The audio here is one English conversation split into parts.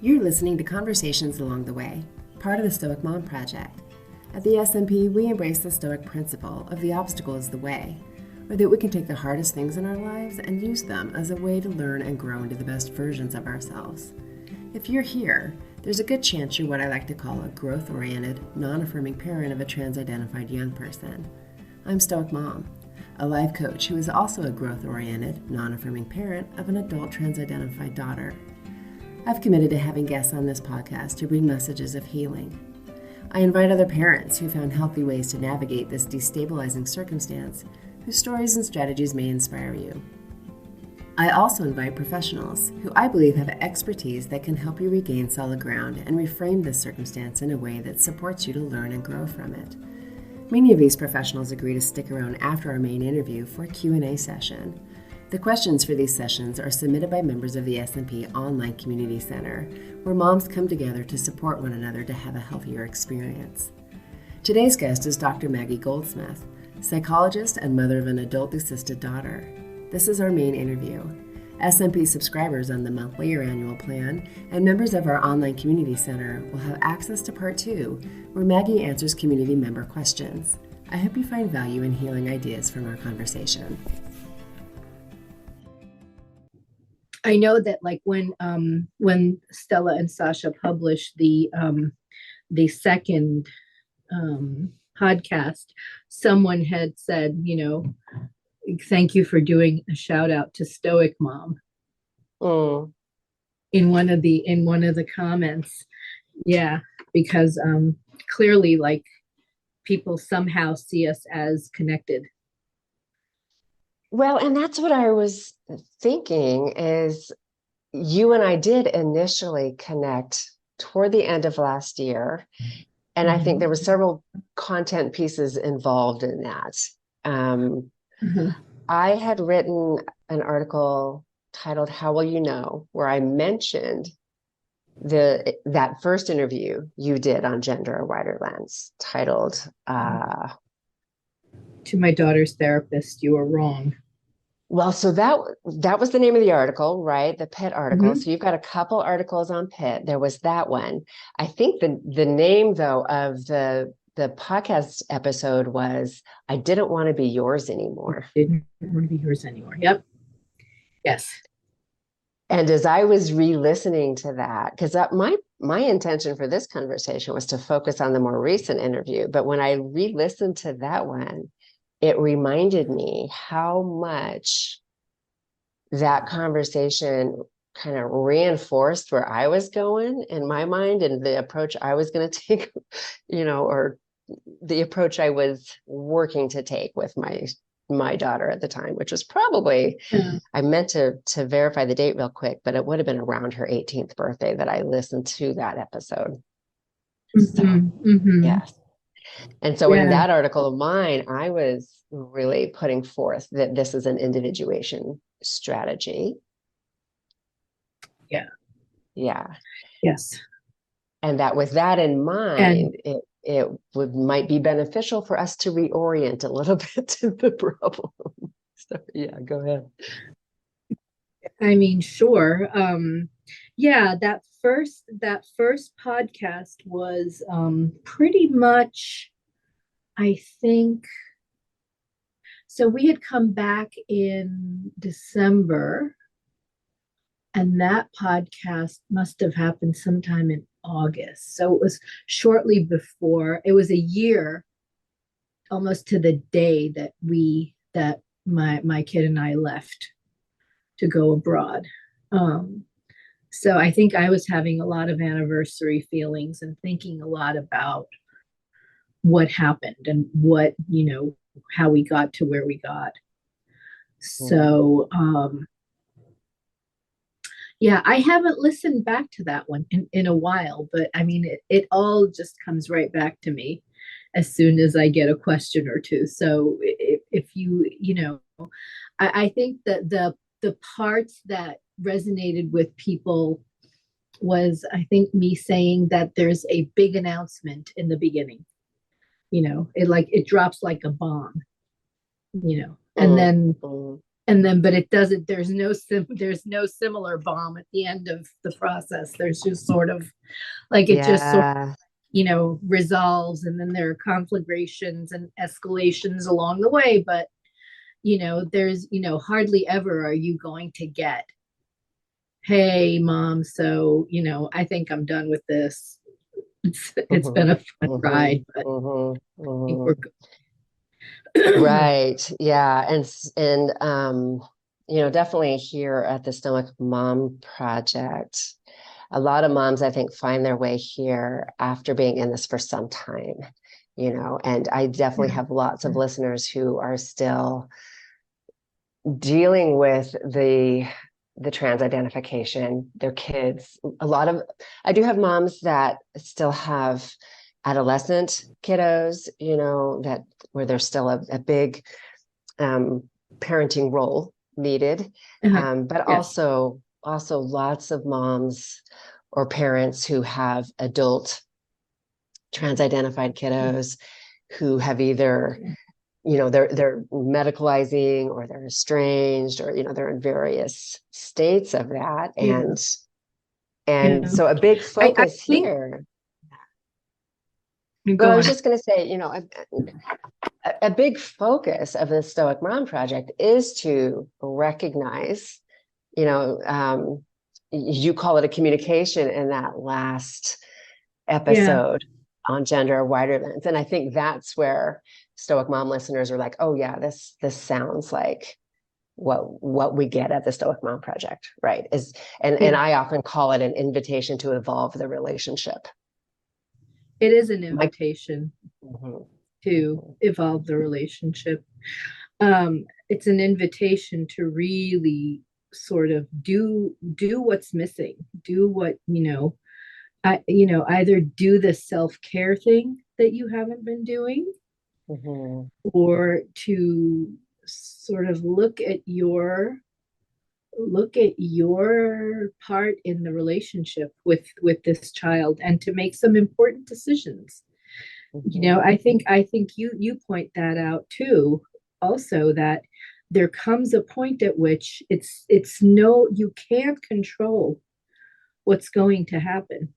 You're listening to Conversations Along the Way, part of the Stoic Mom Project. At the SMP, we embrace the Stoic principle of the obstacle is the way, or that we can take the hardest things in our lives and use them as a way to learn and grow into the best versions of ourselves. If you're here, there's a good chance you're what I like to call a growth-oriented, non-affirming parent of a trans-identified young person. I'm Stoic Mom, a life coach who is also a growth-oriented, non-affirming parent of an adult trans-identified daughter. I've committed to having guests on this podcast to bring messages of healing. I invite other parents who found healthy ways to navigate this destabilizing circumstance, whose stories and strategies may inspire you. I also invite professionals who I believe have expertise that can help you regain solid ground and reframe this circumstance in a way that supports you to learn and grow from it. Many of these professionals agree to stick around after our main interview for a Q&A session. The questions for these sessions are submitted by members of the SMP Online Community Center, where moms come together to support one another to have a healthier experience. Today's guest is Dr. Maggie Goldsmith, psychologist and mother of an adult-assisted daughter. This is our main interview. SMP subscribers on the monthly or annual plan and members of our Online Community Center will have access to Part 2, where Maggie answers community member questions. I hope you find value in healing ideas from our conversation. I know that like when Stella and Sasha published the second podcast, someone had said, thank you for doing a shout out to Stoic Mom. In one of the comments. Yeah, because clearly like people somehow see us as connected. Well, and that's what I was thinking is you and I did initially connect toward the end of last year. And I think there were several content pieces involved in that. I had written an article titled How Will You Know, where I mentioned that first interview you did on Gender a Wider Lens, titled To my daughter's therapist, you are wrong. Well, so that was the name of the article, right? The PITT article. So you've got a couple articles on PITT. There was that one. I think the name though of the podcast episode was I Didn't Want to Be Yours Anymore. Didn't want to be yours anymore. Yep. Yes. And as I was re-listening to that, because my intention for this conversation was to focus on the more recent interview, but when I re-listened to that one, it reminded me how much that conversation kind of reinforced where I was going in my mind and the approach I was going to take, or the approach I was working to take with my daughter at the time, which was probably, I meant to verify the date real quick, but it would have been around her 18th birthday that I listened to that episode. Yes. And so in that article of mine, I was really putting forth that this is an individuation strategy. Yeah. Yeah. Yes. And that with that in mind, it might be beneficial for us to reorient a little bit to the problem. So yeah, go ahead. I mean, sure. That first podcast was pretty much, I think, so we had come back in December, and that podcast must have happened sometime in August. So it was shortly before, it was a year almost to the day that my kid and I left to go abroad. So I think I was having a lot of anniversary feelings and thinking a lot about what happened and what, how we got to where we got. So, I haven't listened back to that one in a while, but I mean, it all just comes right back to me as soon as I get a question or two. So if I think that the parts that resonated with people was, I think, me saying that there's a big announcement in the beginning. It drops like a bomb, and then And then, but it doesn't, there's no similar bomb at the end of the process. There's just sort of like, it just sort of, Yeah. resolves, and then there are conflagrations and escalations along the way. But, there's, hardly ever are you going to get, hey, mom, so, I think I'm done with this. It's been a fun ride, but I think we're good. Right. Yeah. Definitely here at the Stomach Mom Project, a lot of moms, I think, find their way here after being in this for some time, and I definitely have lots of listeners who are still dealing with the trans identification, their kids. I do have moms that still have adolescent kiddos, that where there's still a big parenting role needed. But Yes. also lots of moms or parents who have adult trans identified kiddos who have either they're medicalizing, or they're estranged, or they're in various states of that. And Yeah. so a big I focus think, here. go Well, I was on. just going to say, a big focus of the Stoic Mom Project is to recognize, you call it a communication in that last episode on gender wider lens. And I think that's where Stoic Mom listeners are like, oh yeah, this sounds like what we get at the Stoic Mom Project, right? And I often call it an invitation to evolve the relationship. It is an invitation Mm-hmm. to evolve the relationship. It's an invitation to really sort of do what's missing, do what, either do the self-care thing that you haven't been doing, or to sort of look at your part in the relationship with this child, and to make some important decisions. I think you point that out too, also, that there comes a point at which it's no, you can't control what's going to happen.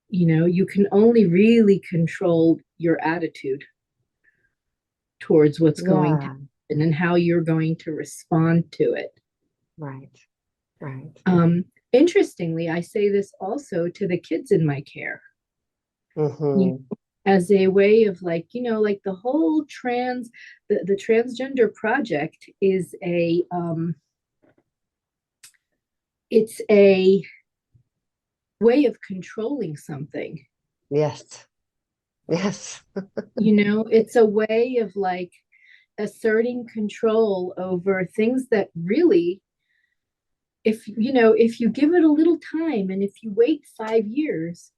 You can only really control your attitude towards what's going to happen, and how you're going to respond to it. Right. Interestingly, I say this also to the kids in my care, as a way of, like, like the whole the transgender project is it's a way of controlling something. Yes. It's a way of, like, asserting control over things that really, if you give it a little time, and if you wait 5 years,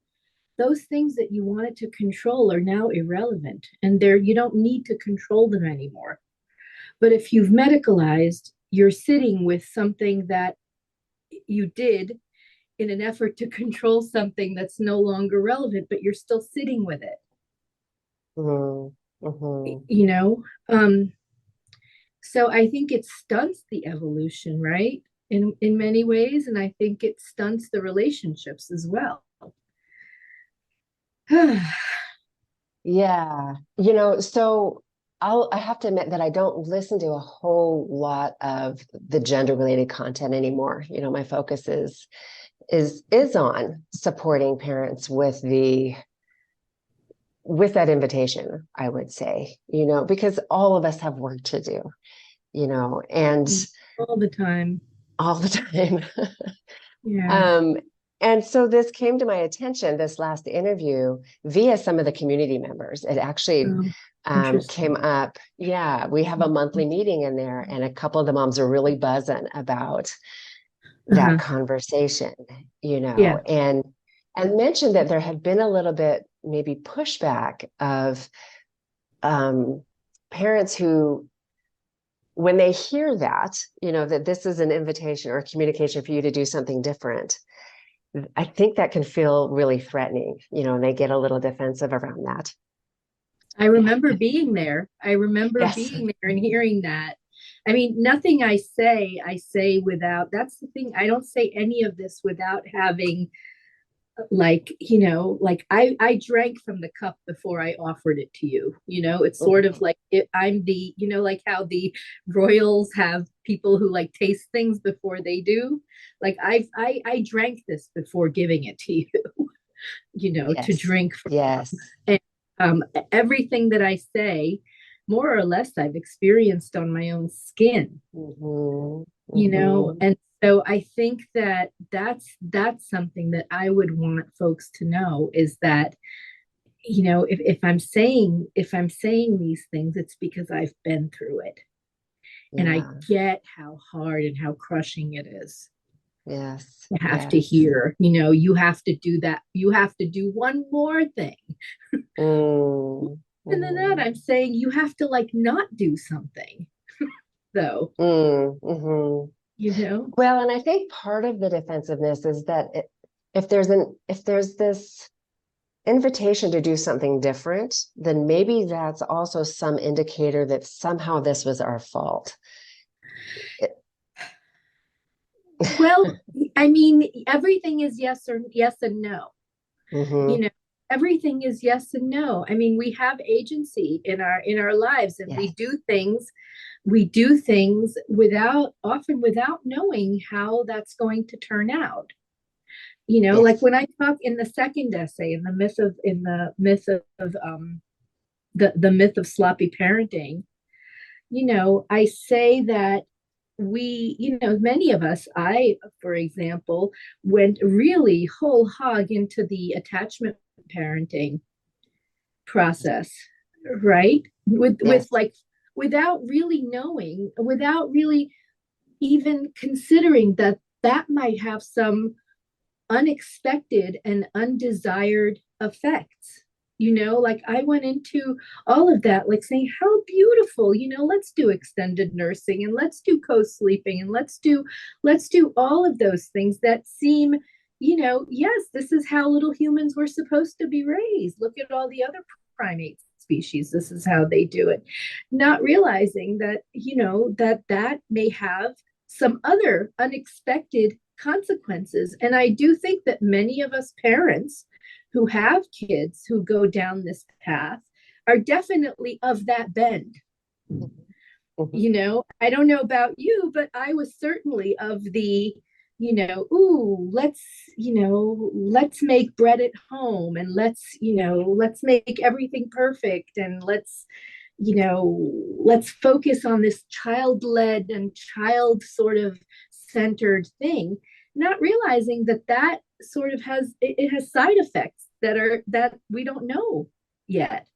those things that you wanted to control are now irrelevant, and you don't need to control them anymore. But if you've medicalized, you're sitting with something that you did in an effort to control something that's no longer relevant, but you're still sitting with it. So I think it stunts the evolution, right? In many ways, and I think it stunts the relationships as well. Yeah. So I have to admit that I don't listen to a whole lot of the gender related content anymore. My focus is on supporting parents with that invitation, I would say, because all of us have work to do, and all the time. Yeah. And so this came to my attention, this last interview, via some of the community members. It actually came up. Yeah, we have a monthly meeting in there, and a couple of the moms are really buzzing about that conversation, and mentioned that there had been a little bit maybe pushback of parents who, when they hear that, that this is an invitation or a communication for you to do something different, I think that can feel really threatening, and they get a little defensive around that. I remember being there. Yes. Being there and hearing that. I mean, nothing I say without, that's the thing. I don't say any of this without having, like, like I drank from the cup before I offered it to you. It's sort of like I'm the, like how the royals have people who like taste things before they do. Like I drank this before giving it to you, to Yes. drink from. Yes. And everything that I say, more or less, I've experienced on my own skin. Mm-hmm. Mm-hmm. And so I think that that's something that I would want folks to know, is that, if I'm saying these things, it's because I've been through it. And I Yeah. get how hard and how crushing it is Yes. to have to Yes. hear, you have to do that. You have to do one more thing. Mm, And then that mm, I'm saying you have to like not do something, though, mm. you know? Well, and I think part of the defensiveness is that if there's this invitation to do something different, then maybe that's also some indicator that somehow this was our fault. It- Well, I mean, everything is yes and no. You Mhm. know, everything is yes and no. I mean, we have agency in our lives, and Yes. we do things often without knowing how that's going to turn out. Like Yes. when I talk in the second essay, in the myth of the myth of sloppy parenting, I say that many of us, I, for example, went really whole hog into the attachment parenting process, right? With Yes. like, without really knowing, without really even considering that that might have some unexpected and undesired effects. Like I went into all of that, like saying, how beautiful, let's do extended nursing, and let's do co-sleeping, and let's do all of those things that seem, yes, this is how little humans were supposed to be raised. Look at all the other primate species. This is how they do it. Not realizing that, that may have some other unexpected consequences. And I do think that many of us parents who have kids who go down this path are definitely of that bend. Mhm. I don't know about you, but I was certainly of the, ooh, let's make bread at home, and let's make everything perfect, and let's focus on this child-led and child sort of centered thing, not realizing that that sort of it has side effects that we don't know yet.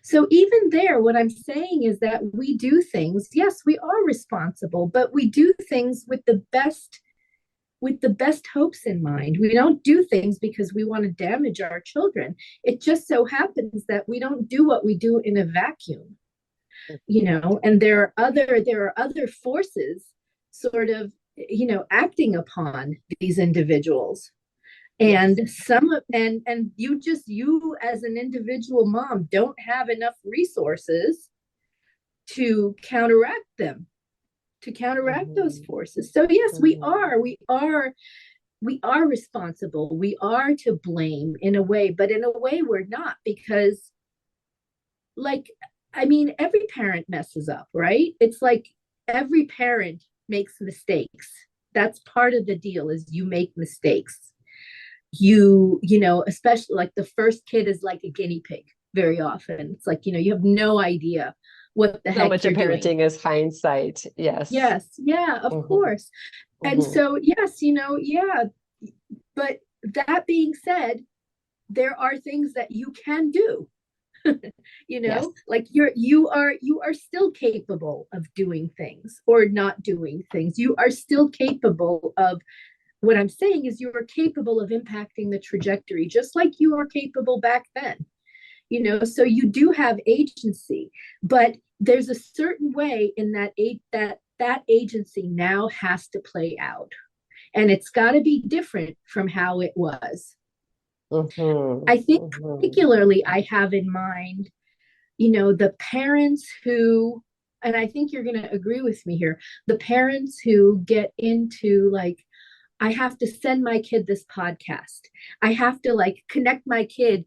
So even there, what I'm saying is that we do things, yes, we are responsible, but we do things with the best hopes in mind. We don't do things because we want to damage our children. It just so happens that we don't do what we do in a vacuum. And there are other forces sort of, acting upon these individuals. Yes. And you as an individual mom don't have enough resources to counteract them, to counteract those Mhm. forces. So yes, Mhm. we are responsible, we are to blame in a way, but in a way we're not, because, like, I mean, every parent messes up, right? It's like every parent makes mistakes. That's part of the deal, is you make mistakes. Especially like the first kid is like a guinea pig very often. It's like, you have no idea what the So heck much you're of doing. parenting is hindsight. Yes. Yes, yeah, of Mhm. course. And Mhm. so, yes, yeah, but that being said, there are things that you can do. Yes. Like you are still capable of doing things or not doing things. You are still capable of, what I'm saying is, you are capable of impacting the trajectory just like you were capable back then. So you do have agency, but there's a certain way in that agency now has to play out, and it's got to be different from how it was. Mhm. I think Mhm. particularly I have in mind, the parents who and I think you're going to agree with me here, the parents who get into like, I have to send my kid this podcast. I have to like connect my kid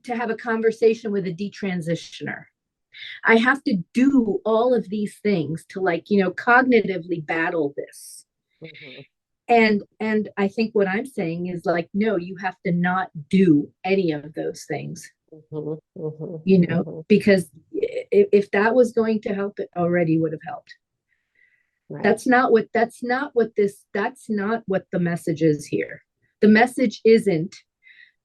to have a conversation with a detransitioner. I have to do all of these things to like, cognitively battle this. Mhm. And I think what I'm saying is like, no, you have to not do any of those things, Mhm. Mhm. Mhm. because if that was going to help, it already would have helped. Right. That's not what the message is here. The message isn't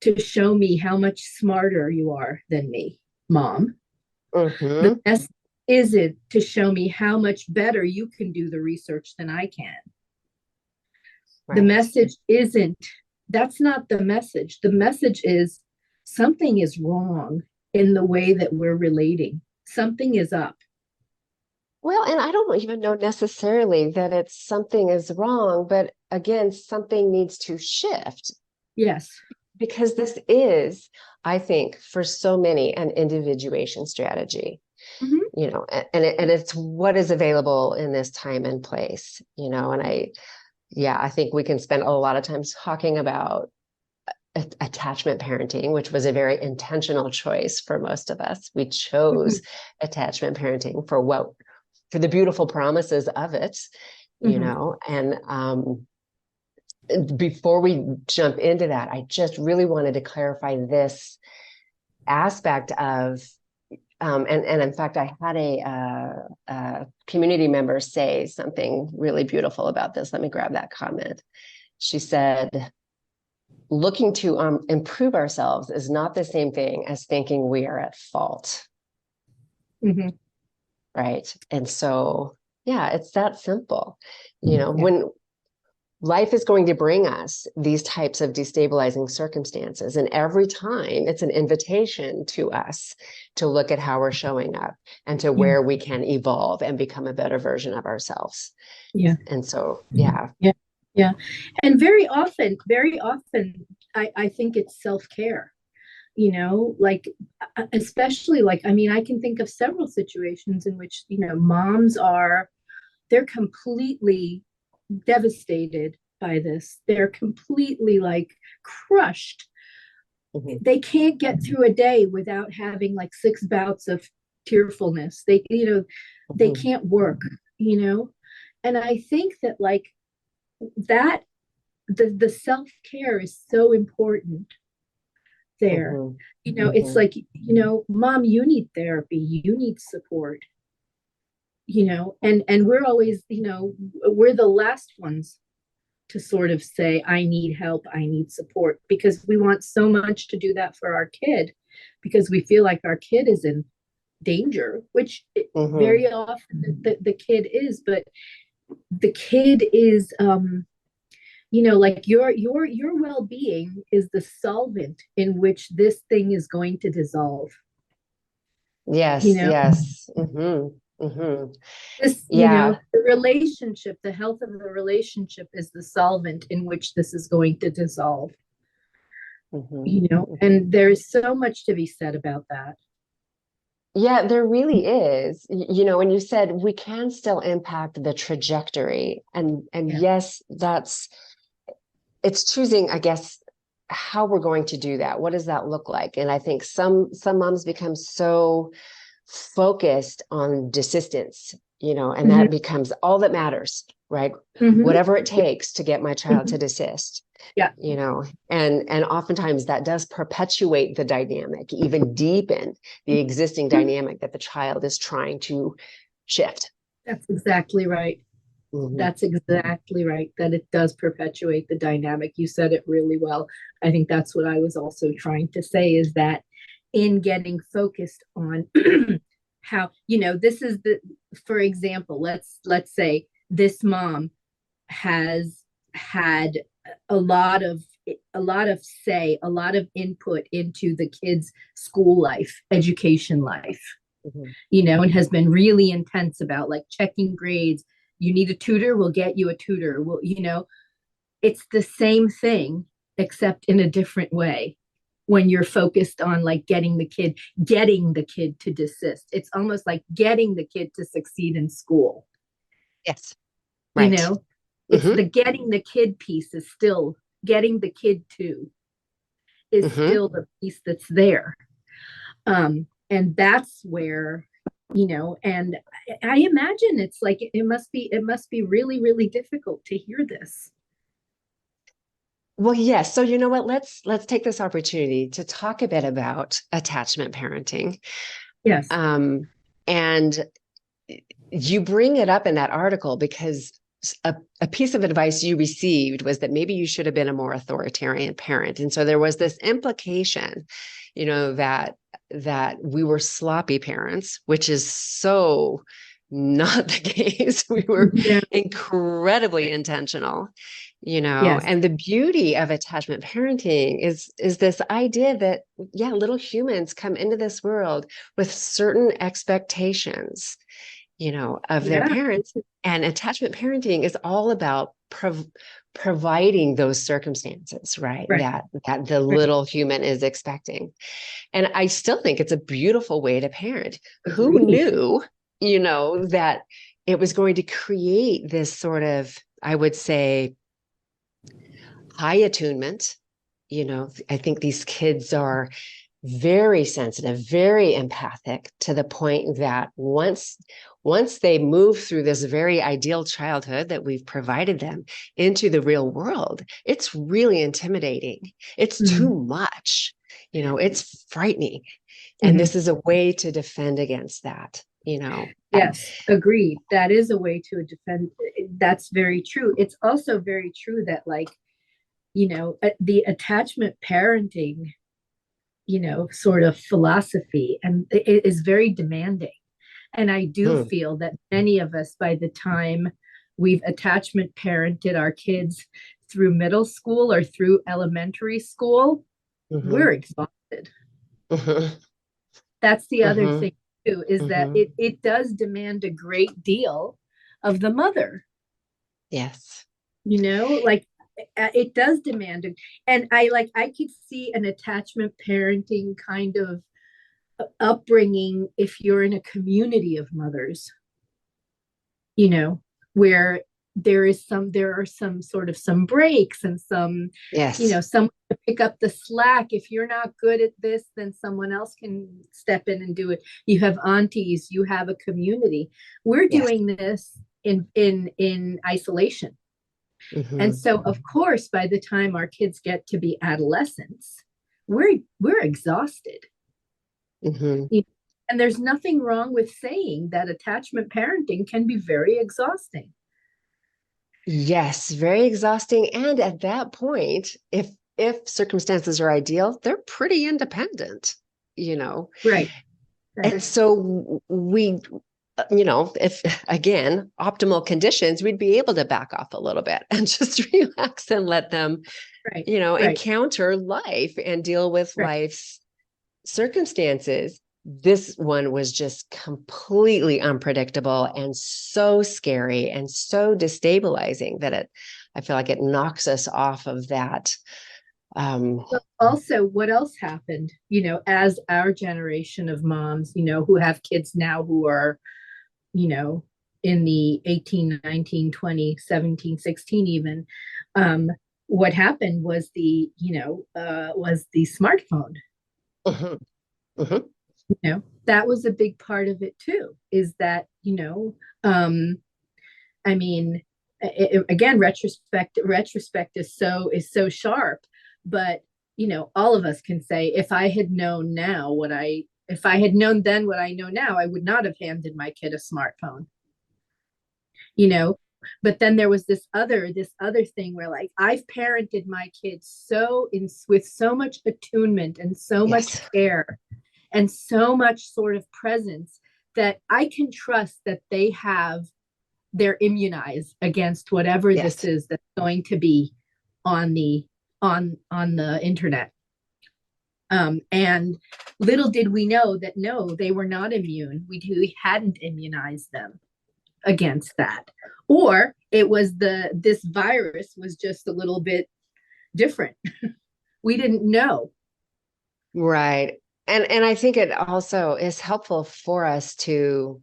to show me how much smarter you are than me, mom. The Mhm. message isn't to show me how much better you can do the research than I can. The Right. message isn't, that's not the message. The message is something is wrong in the way that we're relating. Something is up. Well, and I don't even know necessarily that it's something is wrong, but again, something needs to shift Yes. because this is, I think, for so many, an individuation strategy, Mm-hmm. and it's what is available in this time and place, and I think we can spend a lot of time talking about attachment parenting, which was a very intentional choice for most of us. We Mm-hmm. chose attachment parenting for the beautiful promises of it, Mm-hmm. and before we jump into that, I just really wanted to clarify this aspect of, and in fact, I had a community member say something really beautiful about this. Let me grab that comment. She said, looking to improve ourselves is not the same thing as thinking we are at fault. Mm-hmm. Right. And so, yeah, it's that simple. Yeah. When life is going to bring us these types of destabilizing circumstances, and every time it's an invitation to us to look at how we're showing up and to Yeah. where we can evolve and become a better version of ourselves. Yeah. And so, yeah. Yeah. Yeah. And very often, I think it's self-care, like, especially like, I mean, I can think of several situations in which, moms they're completely devastated by this. They're completely like crushed. Mhm. They can't get through a day without having like six bouts of tearfulness. They Mhm. can't work, you know? And I think that like that the self-care is so important there. Mhm. It's Mhm. like, mom, you need therapy, you need support, and we're always, we're the last ones to sort of say, I need help, I need support, because we want so much to do that for our kid, because we feel like our kid is in danger, which Mhm. very often the kid is, but the kid is, like your well-being is the solvent in which this thing is going to dissolve. you Yes, know yes. Mhm. Mhm. this, Yeah. the relationship, the health of the relationship is the solvent in which this is going to dissolve. Mhm. Mhm. And there is so much to be said about that. Yeah, there really is. When you said we can still impact the trajectory, and Yeah. yes, it's choosing, I guess, how we're going to do that. What does that look like? And I think some moms become so focused on desistance, and Mm-hmm. that becomes all that matters, right? Mm-hmm. Whatever it takes to get my child Mm-hmm. to desist, Yeah. and oftentimes that does perpetuate the dynamic, even deepen the existing Mm-hmm. dynamic that the child is trying to shift. That's exactly right. Mm-hmm. That's exactly right. That it does perpetuate the dynamic. You said it really well. I think that's what I was also trying to say, is that in getting focused on how, this is for example, let's say this mom has had a lot of a lot of input into the kids' school life, education life, Mm-hmm. and has been really intense about like checking grades. You need a tutor, we'll get you a tutor. Well, it's the same thing except in a different way. when you're focused on like getting the kid to desist. It's almost like getting the kid to succeed in school. Yes. You Right. know, it's the getting the kid piece is still getting the kid to is still the piece that's there. And that's where, and I imagine it's like it must be really, really difficult to hear this. Well, yes. So you know what? Let's take this opportunity to talk a bit about attachment parenting. Yes. And you bring it up in that article because a piece of advice you received was that maybe you should have been a more authoritarian parent. And so there was this implication, that we were sloppy parents, which is so not the case. We were incredibly intentional, Yes. and the beauty of attachment parenting is this idea that, little humans come into this world with certain expectations, of their parents. And attachment parenting is all about providing those circumstances, right? That the little human is expecting. And I still think it's a beautiful way to parent. Who knew, that it was going to create this sort of, I would say, high attunement. I think these kids are very sensitive, very empathic, to the point that once they move through this very ideal childhood that we've provided them into the real world, it's really intimidating. It's too much, it's frightening. And this is a way to defend against that, Yes, agreed. That is a way to defend. That's very true. It's also very true that, like, the attachment parenting, sort of philosophy, and it is very demanding. And I do feel that many of us, by the time we've attachment parented our kids through middle school or through elementary school, we're exhausted. That's the other thing too, is that it does demand a great deal of the mother. Yes. Like it does demand it. And I could see an attachment parenting kind of upbringing if you're in a community of mothers, where there are some sort of some breaks and some, someone to pick up the slack. If you're not good at this, then someone else can step in and do it. You have aunties, you have a community. We're doing this in isolation. And so, of course, by the time our kids get to be adolescents, we're exhausted. And there's nothing wrong with saying that attachment parenting can be very exhausting. Yes, very exhausting. And at that point, if circumstances are ideal, they're pretty independent, Right. And so we, if again, optimal conditions, we'd be able to back off a little bit and just relax and let them, encounter life and deal with life's circumstances. This one was just completely unpredictable and so scary and so destabilizing that I feel like it knocks us off of that. But also, what else happened, as our generation of moms, who have kids now who are, in the 18, 19, 20, 17, 16 even, what happened was the smartphone. That was a big part of it too, is that, I mean, again, retrospect is so sharp, but all of us can say, if I had known then what I know now, I would not have handed my kid a smartphone. But then there was this other thing where, like, I've parented my kids with so much attunement and so much care and so much sort of presence that I can trust that they're immunized against whatever this is that's going to be on the internet. And little did we know that, no, they were not immune. We hadn't immunized them against that. Or it was this virus was just a little bit different. We didn't know. Right. And I think it also is helpful for us to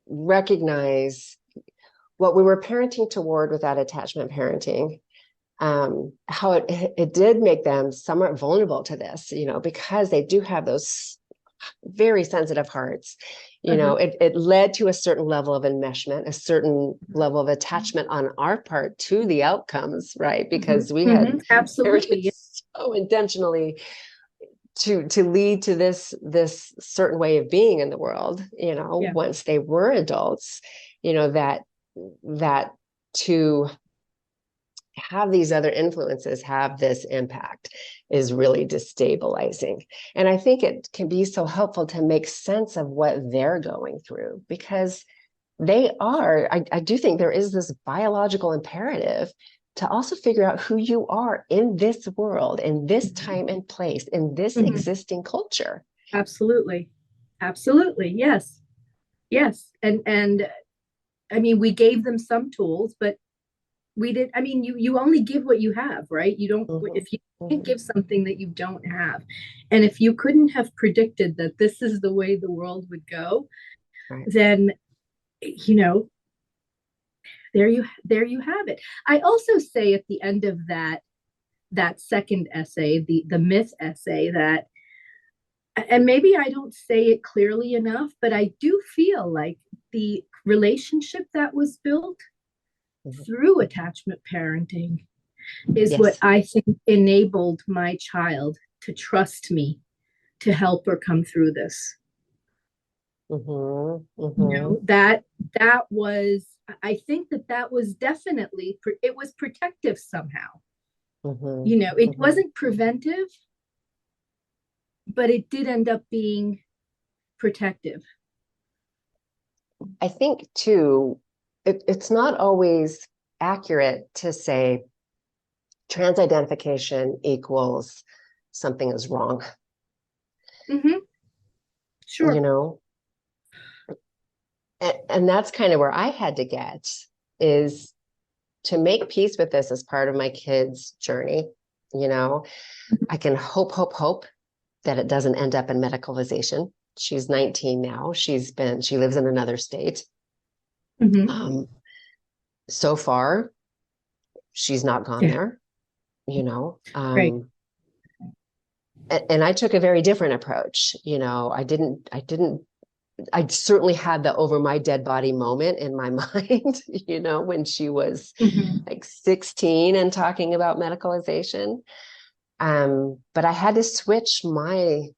recognize what we were parenting toward with that attachment parenting, how it did make them somewhat vulnerable to this, because they do have those very sensitive hearts. It led to a certain level of enmeshment, a certain level of attachment on our part to the outcomes, right? Because we had Absolutely. so intentionally to lead to this certain way of being in the world, once they were adults, that to have these other influences have this impact is really destabilizing. And I think it can be so helpful to make sense of what they're going through, because I do think there is this biological imperative to also figure out who you are in this world, in this time and place, in this existing culture. Absolutely. Absolutely. Yes. Yes. And I mean, we gave them some tools, but we did. I mean, you only give what you have, right? You don't, if you can't give something that you don't have. And if you couldn't have predicted that this is the way the world would go, Right. then, there you have it. I also say at the end of that second essay, the myth essay, that, and maybe I don't say it clearly enough, but I do feel like the relationship that was built through attachment parenting is what I think enabled my child to trust me to help her come through this. That was, I think that was definitely, it was protective somehow. It wasn't preventive, but it did end up being protective. I think too, it's not always accurate to say trans identification equals something is wrong. Sure. And that's kind of where I had to get, is to make peace with this as part of my kids' journey. I can hope that it doesn't end up in medicalization. She's 19 now. She lives in another state. So far, she's not gone there, Right. And I took a very different approach. I certainly had the over my dead body moment in my mind, when she was like 16 and talking about medicalization. But I had to switch my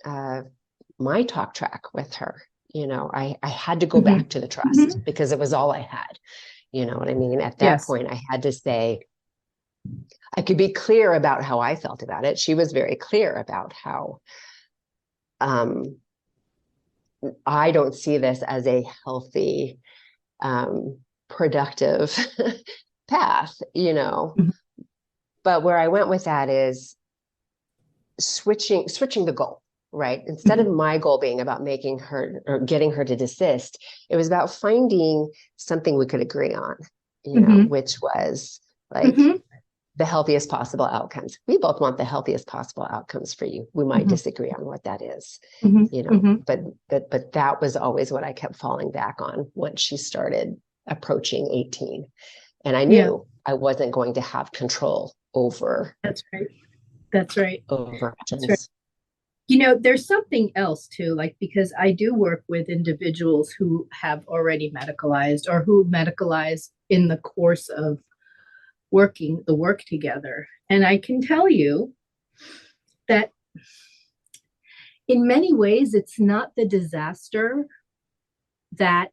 talk track with her. I had to go back to the trust, because it was all I had. You know what I mean? At that point, I had to say, I could be clear about how I felt about it. She was very clear about how I don't see this as a healthy, productive path, But where I went with that is switching the goal, right? Instead of my goal being about making her or getting her to desist, it was about finding something we could agree on, which was like the healthiest possible outcomes. We both want the healthiest possible outcomes for you. We might disagree on what that is, but that was always what I kept falling back on once she started approaching 18. And I knew I wasn't going to have control over. That's right. Over That's right. There's something else too, like, because I do work with individuals who have already medicalized or who medicalize in the course of the work together. And I can tell you that in many ways, it's not the disaster that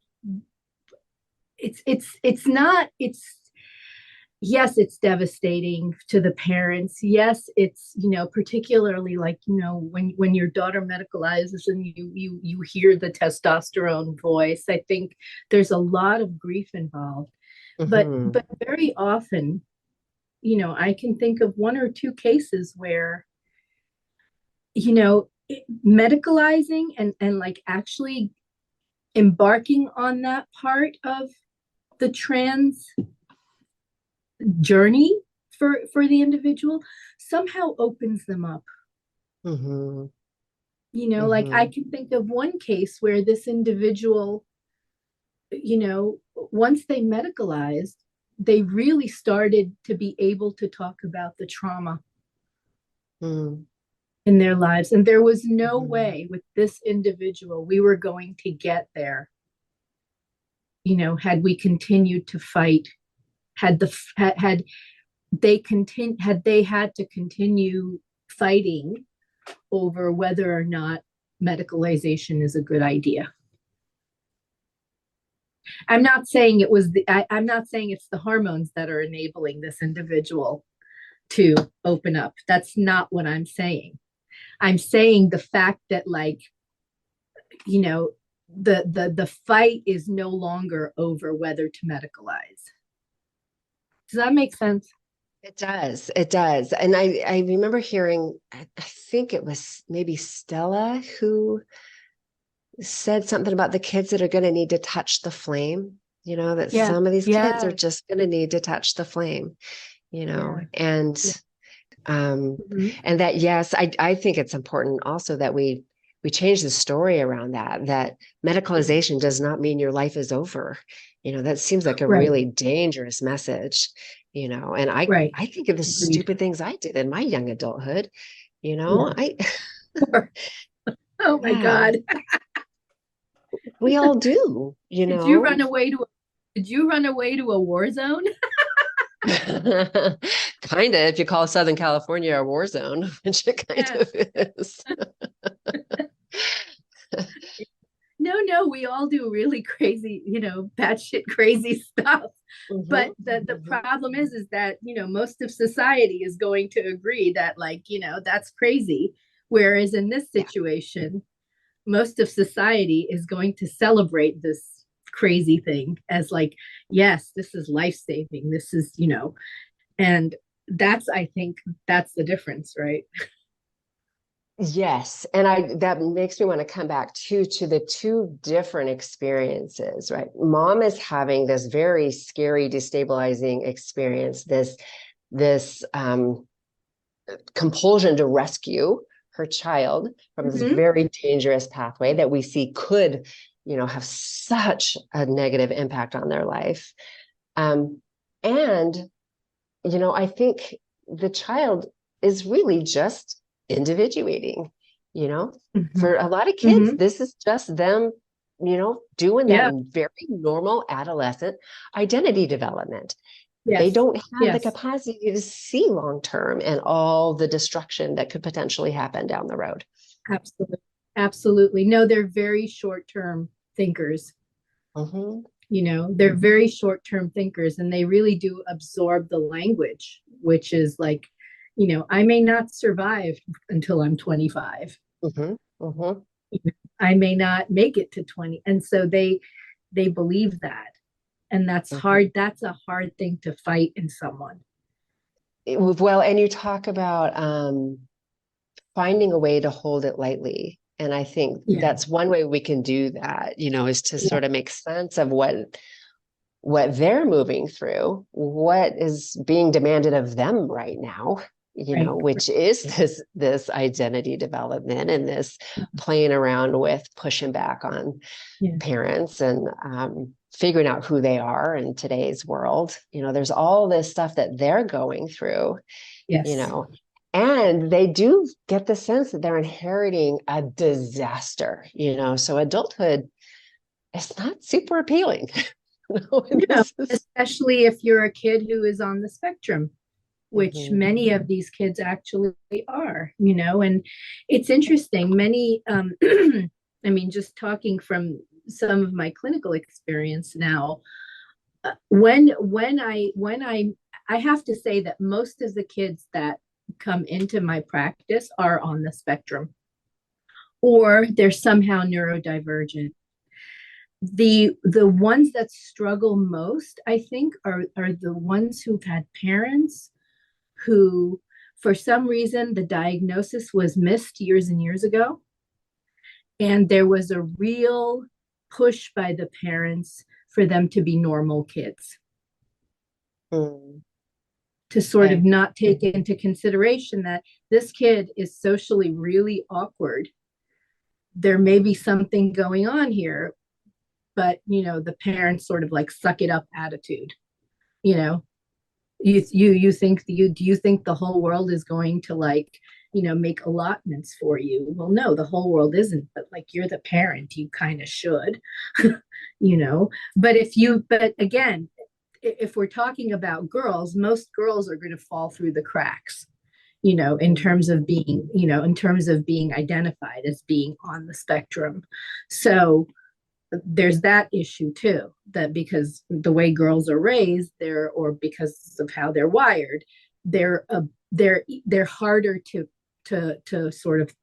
yes, it's devastating to the parents. Yes, it's, particularly like, when your daughter medicalizes and you hear the testosterone voice, I think there's a lot of grief involved. But very often, I can think of one or two cases where, medicalizing and like actually embarking on that part of the trans journey for the individual somehow opens them up. Mm-hmm. You know, like I Mm-hmm. can think of one case where this individual, you know, once they medicalized, they really started to be able to talk about the trauma Mm-hmm. in their lives. And there was no Mm-hmm. way with this individual we were going to get there, you know, had we continued to fight, had they had to continue fighting over whether or not medicalization is a good idea. I'm not saying it was I'm not saying it's the hormones that are enabling this individual to open up. That's not what I'm saying. I'm saying the fact that, like, you know, the fight is no longer over whether to medicalize. Does that make sense? It does. It does. And I remember hearing, I think it was maybe Stella who said something about the kids that are going to need to touch the flame, you know, that Yeah. some of these kids are Yeah. just going to need to touch the flame, you know, Yeah. Yeah. um, Mm-hmm. and that, yes, I think it's important also that we change the story around that medicalization does not mean your life is over. You know, that seems like a Right. really dangerous message, you know, and Right. I think of the Agreed. stupid things I did in my young adulthood, you know, Yeah. Oh my yeah, God. we all do, you Did you know. run away to did you run away to a war zone? Kind of, if you call Southern California a war zone, which it kind Yes. of is. No, we all do really crazy, you know, batshit crazy stuff. But Mhm, the mhm. problem is that, you know, most of society is going to agree that, like, you know, that's crazy. Whereas in this Yeah. situation, most of society is going to celebrate this crazy thing as, like, yes, this is life saving. This is, you know, and that's, I think that's the difference, right? Yes, and I that makes me want to come back to the two different experiences, right? Mom is having this very scary, destabilizing experience, this compulsion to rescue her child from this Mm-hmm. very dangerous pathway that we see could, you know, have such a negative impact on their life. Um, and, you know, I think the child is really just individuating, you know, Mm-hmm. for a lot of kids, Mm-hmm. this is just them, you know, doing that Yeah. very normal adolescent identity development. They Yes. don't have the Yes. capacity to see long term and all the destruction that could potentially happen down the road. Absolutely. Absolutely. No, they're very short term thinkers. Mhm. You know, they're very short term thinkers, and they really do absorb the language, which is like, you know, I may not survive until I'm 25. Mhm. Mhm. I may not make it to 20. And so they believe that. And that's Mhm. hard. That's a hard thing to fight in someone. Well, and you talk about finding a way to hold it lightly. And I think Yeah. that's one way we can do that, you know, is to Yeah. sort of make sense of what they're moving through, what is being demanded of them right now, you know, Right. which is this identity development and this playing around with pushing back on Yeah. parents and figuring out who they are in today's world. You know, there's all this stuff that they're going through, you Yes. know, and they do get the sense that they're inheriting a disaster, you know, so adulthood is not super appealing. No, This is especially if you're a kid who is on the spectrum, which Mhm. many of these kids actually are, you know. And it's interesting. Many, I mean, just talking from some of my clinical experience now, I have to say that most of the kids that come into my practice are on the spectrum, or they're somehow neurodivergent. The ones that struggle most, I think, are the ones who've had parents who, for some reason, the diagnosis was missed years and years ago, and there was a real push by the parents for them to be normal kids. Mm. to sort of Okay. not take into consideration that this kid is socially really awkward. There may be something going on here, but the parents sort of like suck it up attitude. You know, you think do you think the whole world is going to like make allotments for you? Well, no, the whole world isn't, but like you're the parent, you kind of should. But again, if we're talking about girls, most girls are going to fall through the cracks, in terms of being identified as being on the spectrum. So there's that issue too, that because the way girls are raised, or because of how they're wired, they're harder to sort of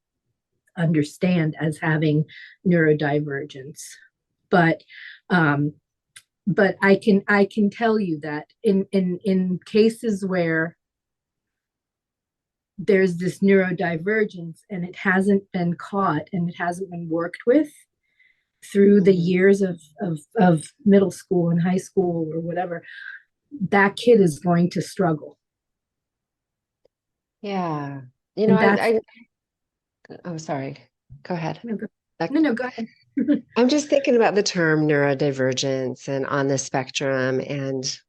understand as having neurodivergence. But I can tell you that in cases where there's this neurodivergence and it hasn't been caught and it hasn't been worked with through the years of middle school and high school or whatever, that kid is going to struggle. Yeah. Oh, sorry. Go ahead. No, go ahead. I'm just thinking about the term neurodivergence and on the spectrum, and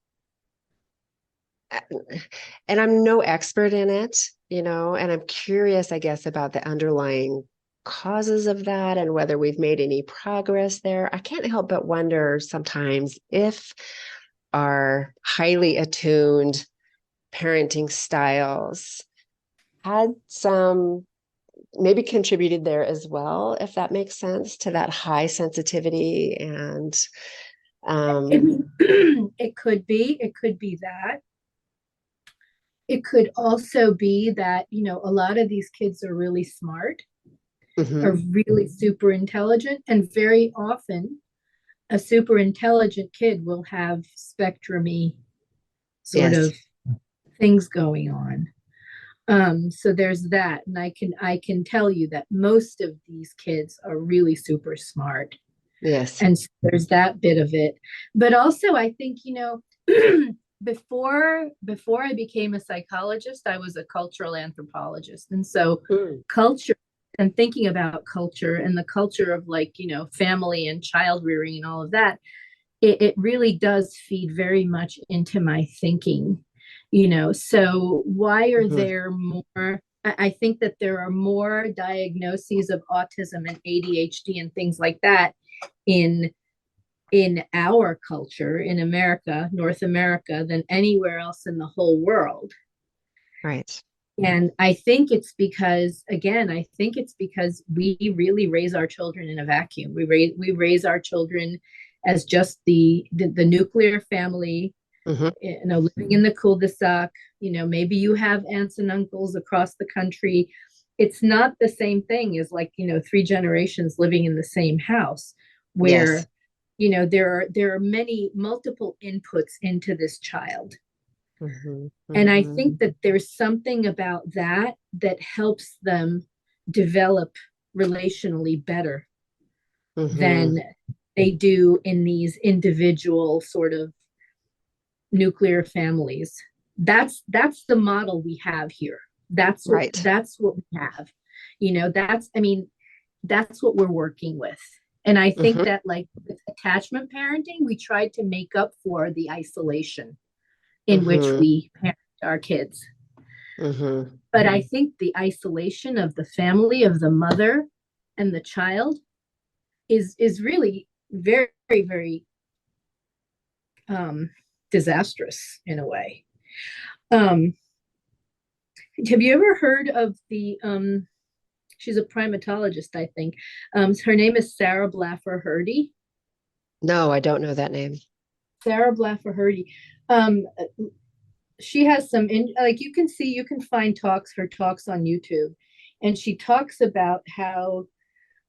I'm no expert in it, and I'm curious, I guess, about the underlying causes of that and whether we've made any progress there. I can't help but wonder sometimes if our highly attuned parenting styles had some maybe contributed there as well, if that makes sense, to that high sensitivity. And it could be that. It could also be that, a lot of these kids are really smart, are really super intelligent, and very often a super intelligent kid will have spectrumy sort of things going on. So there's that, and I can tell you that most of these kids are really super smart. Yes. And so there's that bit of it. But also I think, before I became a psychologist, I was a cultural anthropologist. And so culture and thinking about culture and the culture of like, family and child rearing and all of that, it really does feed very much into my thinking. So why are there more? I think that there are more diagnoses of autism and ADHD and things like that in our culture in America, North America, than anywhere else in the whole world. Right. And I think it's because, again, we really raise our children in a vacuum. We raise our children as just the nuclear family, living in the cul-de-sac. Maybe you have aunts and uncles across the country. It's not the same thing as like, 3 generations living in the same house where, there are multiple inputs into this child. And I think that there's something about that helps them develop relationally better than they do in these individual sort of nuclear families. That's the model we have here. That's what we have. That's what we're working with. And I think that like with attachment parenting, we tried to make up for the isolation in which we parent our kids. But I think the isolation of the family, of the mother and the child is really very, very disastrous in a way. Have you ever heard of the she's a primatologist, I think. Her name is Sarah Blaffer Hrdy. No, I don't know that name. Sarah Blaffer Hrdy. She has some you can find her talks on YouTube, and she talks about how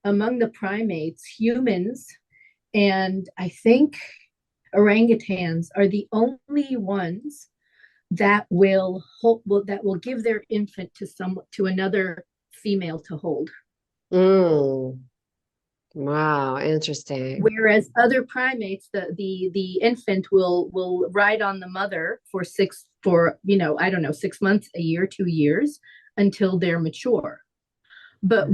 among the primates, humans and I think orangutans are the only ones that will give their infant to another female to hold. Wow, interesting. Whereas other primates, the infant will ride on the mother for 6 for, I don't know, 6 months, a year, 2 years, until they're mature. But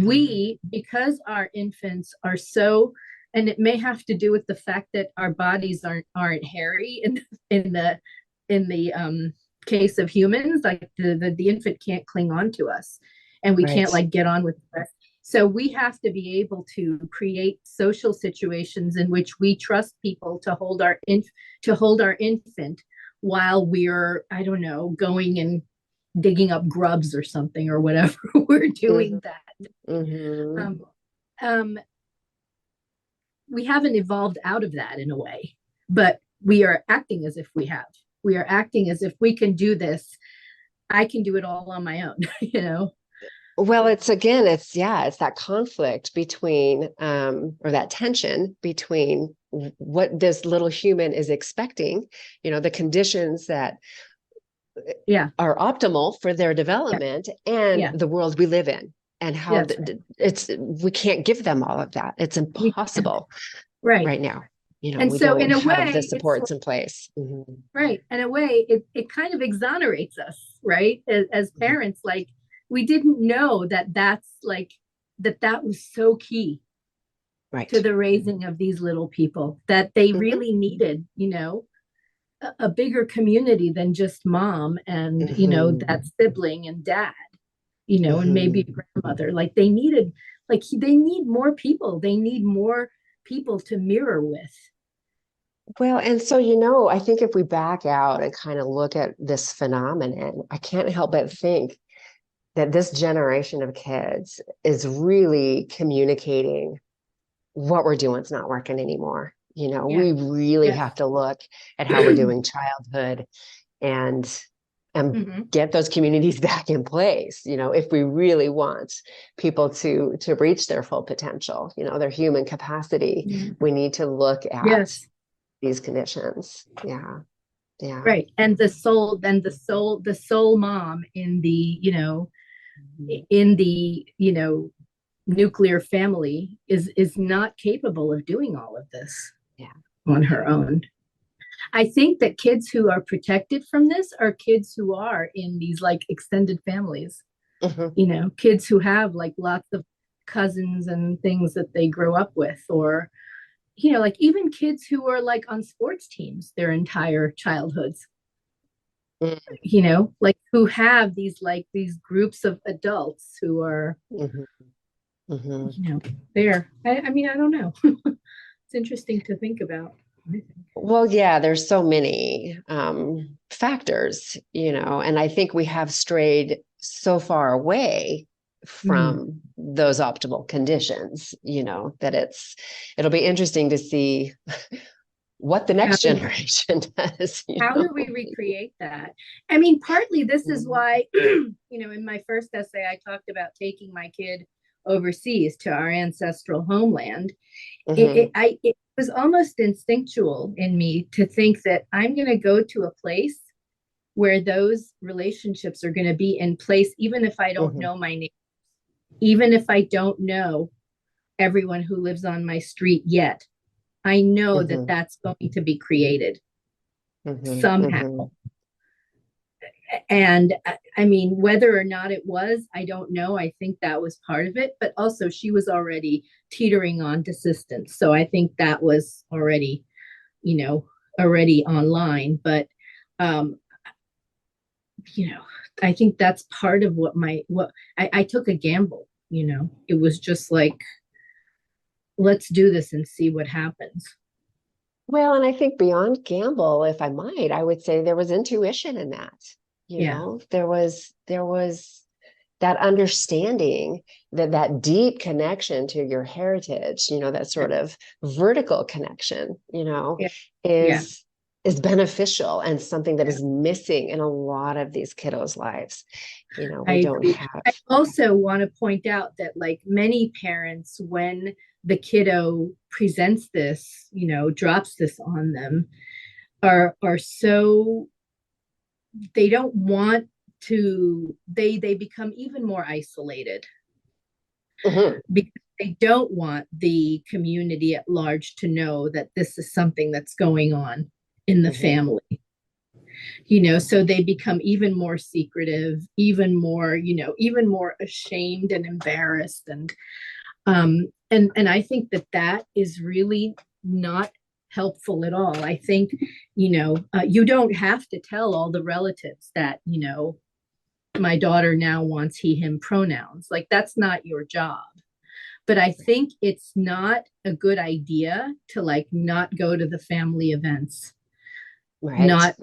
because our infants are so, and it may have to do with the fact that our bodies aren't hairy in the case of humans, like the infant can't cling on to us, and we can't like get on with the rest. So we have to be able to create social situations in which we trust people to hold our infant while we're, I don't know, going and digging up grubs or something or whatever we're doing that. We haven't evolved out of that in a way, but we are acting as if we have. We are acting as if we can do this. I can do it all on my own, Well, it's that conflict between, or that tension between what this little human is expecting, the conditions that are optimal for their development and the world we live in, and how we can't give them all of that. It's impossible right now. And we so don't in a have way, the supports in place. Right. In a way, it kind of exonerates us, right? As parents, like, we didn't know that's like, that was so key to the raising of these little people, that they really needed, a bigger community than just mom and, that sibling and dad, and maybe a grandmother. Like they need more people. They need more people to mirror with. Well, and so, I think if we back out and kind of look at this phenomenon, I can't help but think that this generation of kids is really communicating what we're doing is not working anymore. We really have to look at how we're doing childhood and get those communities back in place, if we really want people to reach their full potential, their human capacity. We need to look at these conditions. Right. And the soul mom in the nuclear family is not capable of doing all of this on her own. I think that kids who are protected from this are kids who are in these like extended families, kids who have like lots of cousins and things that they grow up with, or like even kids who are like on sports teams their entire childhoods, like who have these groups of adults who are, there. I mean, I don't know. It's interesting to think about. Well, there's so many factors, and I think we have strayed so far away from those optimal conditions, that it'll be interesting to see what the next generation does. How do we recreate that? I mean, partly this is why, in my first essay, I talked about taking my kid overseas to our ancestral homeland. It was almost instinctual in me to think that I'm going to go to a place where those relationships are going to be in place, even if I don't know my name, even if I don't know everyone who lives on my street yet. I know that that's going to be created somehow. And I mean, whether or not it was, I don't know. I think that was part of it, but also she was already teetering on desistance. So I think that was already, already online. But, I think that's part of what I took a gamble, it was just like, let's do this and see what happens. Well, and I think beyond gamble, if I might, I would say there was intuition in that. There was that understanding, that deep connection to your heritage, that sort of vertical connection, is beneficial and something that is missing in a lot of these kiddos' lives. We don't have. I also want to point out that like many parents, when the kiddo presents this, drops this on them, are so, they don't want to, they become even more isolated because they don't want the community at large to know that this is something that's going on in the family. So they become even more secretive, even more, even more ashamed and embarrassed. And I think that is really not helpful at all. I think, you don't have to tell all the relatives that, my daughter now wants he, him pronouns. Like, that's not your job. But I think it's not a good idea to like not go to the family events, Right. not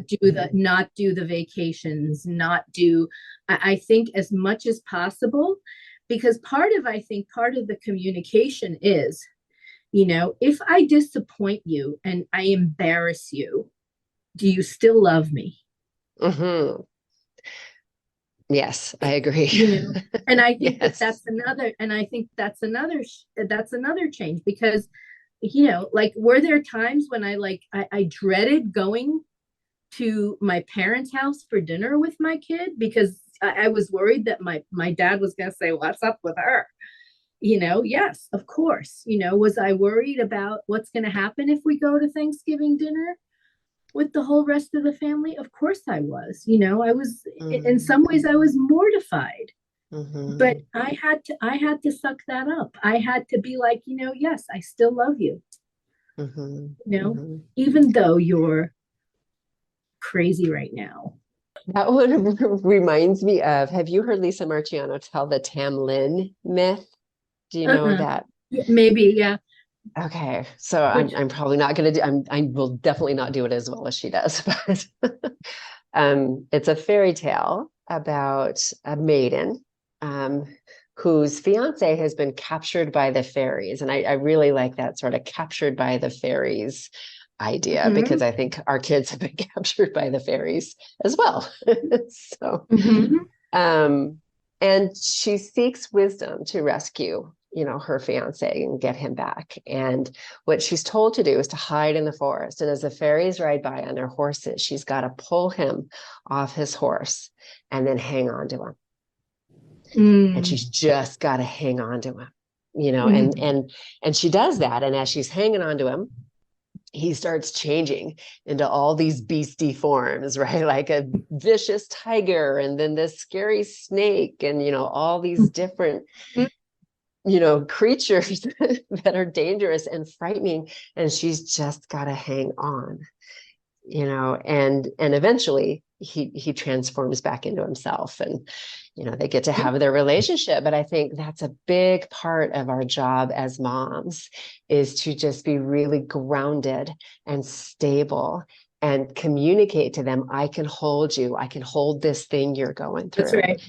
do the vacations, not do. I think as much as possible, because I think part of the communication is, if I disappoint you and I embarrass you, do you still love me? Mm-hmm. Yes, I agree. And I think Yes. that's another change, because like, were there times when I dreaded going to my parents' house for dinner with my kid, because I was worried that my dad was going to say, "What's up with her?" Yes, of course. Was I worried about what's going to happen if we go to Thanksgiving dinner with the whole rest of the family? Of course I was. I was, in some ways I was mortified. But I had to suck that up. I had to be like, yes, I still love you. Even though you're crazy right now. That one reminds me of, have you heard Lisa Marchiano tell the Tam Lin myth? Do you know that? Maybe, yeah. Okay, so I'm probably not going to do. I will definitely not do it as well as she does. But it's a fairy tale about a maiden whose fiance has been captured by the fairies, and I really like that sort of captured by the fairies idea, because I think our kids have been captured by the fairies as well. So, and she seeks wisdom to rescue, her fiance and get him back. And what she's told to do is to hide in the forest. And as the fairies ride by on their horses, she's got to pull him off his horse and then hang on to him. And she's just got to hang on to him, and she does that. And as she's hanging on to him, he starts changing into all these beastie forms, right? Like a vicious tiger, and then this scary snake, and, all these different, creatures that are dangerous and frightening. And she's just got to hang on, and eventually he transforms back into himself, and, they get to have their relationship. But I think that's a big part of our job as moms, is to just be really grounded and stable and communicate to them, I can hold you. I can hold this thing you're going through. That's right.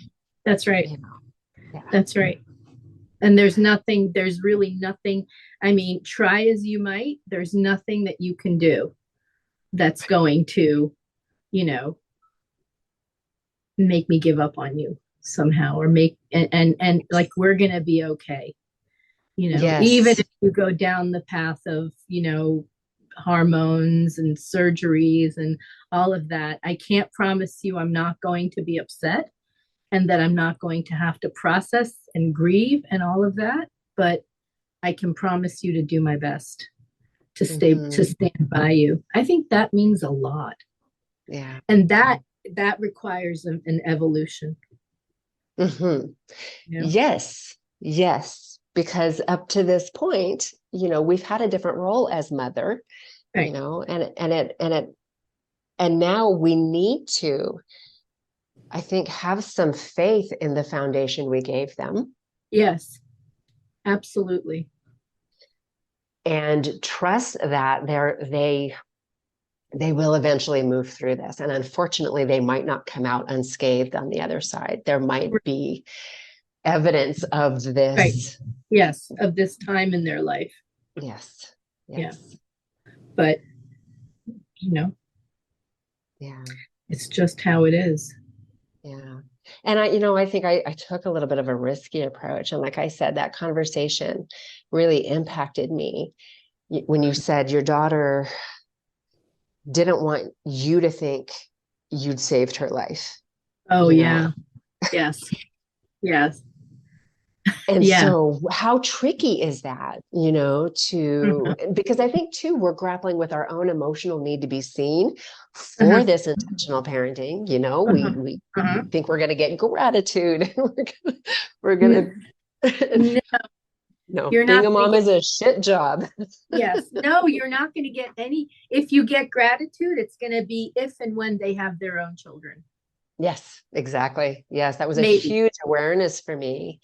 That's right. Yeah. That's right. And there's really nothing. I mean, try as you might, there's nothing that you can do that's going to, make me give up on you somehow, or make, and like, we're going to be okay. Yes. Even if you go down the path of, hormones and surgeries and all of that, I can't promise you I'm not going to be upset, and that I'm not going to have to process and grieve and all of that. But I can promise you to do my best to stand by you. I think that means a lot. Yeah. And that requires an evolution. Yes. Because up to this point, we've had a different role as mother, right. And now we need to, I think, have some faith in the foundation we gave them. Yes, absolutely. And trust that they will eventually move through this. And unfortunately, they might not come out unscathed on the other side. There might be evidence of this. Right. Yes, of this time in their life. Yes. Yeah. But, yeah, it's just how it is. Yeah. And I think I took a little bit of a risky approach. And like I said, that conversation really impacted me when you said your daughter didn't want you to think you'd saved her life. Oh, yeah. Yes. Yes. And Yeah. so how tricky is that, because I think too, we're grappling with our own emotional need to be seen for this intentional parenting. We think we're going to get gratitude. we're going to, no, You're being not a gonna mom get, is a shit job. yes, no, you're not going to get any. If you get gratitude, it's going to be if and when they have their own children. Yes, exactly. Yes, that was a Maybe. huge awareness for me.